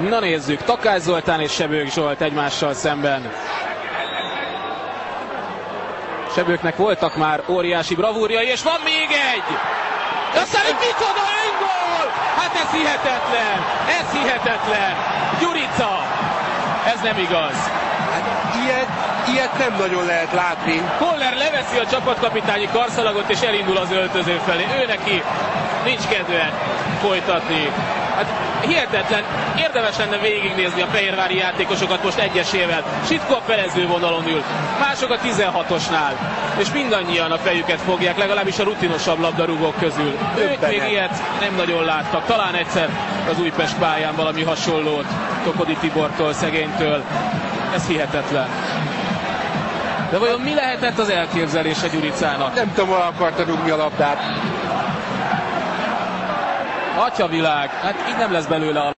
Na nézzük, Takács Zoltán és Sebők Zsolt egymással szemben. Sebőknek voltak már óriási bravúrjai, és van még egy! Aztán egy micsoda öngól! Hát ez hihetetlen! Ez hihetetlen! Gyurica! Ez nem igaz. Hát ilyet nem nagyon lehet látni. Koller leveszi a csapatkapitányi karszalagot és elindul az öltöző felé. Ő neki nincs kedve folytatni. Hát hihetetlen, érdemes lenne végignézni a fehérvári játékosokat most egyesével. Sitko a felező vonalon ül, mások a 16-osnál, és mindannyian a fejüket fogják, legalábbis a rutinosabb labdarúgók közül. Ők még ilyet nem nagyon láttak, talán egyszer az Újpest pályán valami hasonlót Tokodi Tibortól, szegénytől. Ez hihetetlen. De vajon mi lehetett az elképzelése Gyuricának? Nem tudom, hol akarta rúgni a labdát. Atyavilág, hát így nem lesz belőle a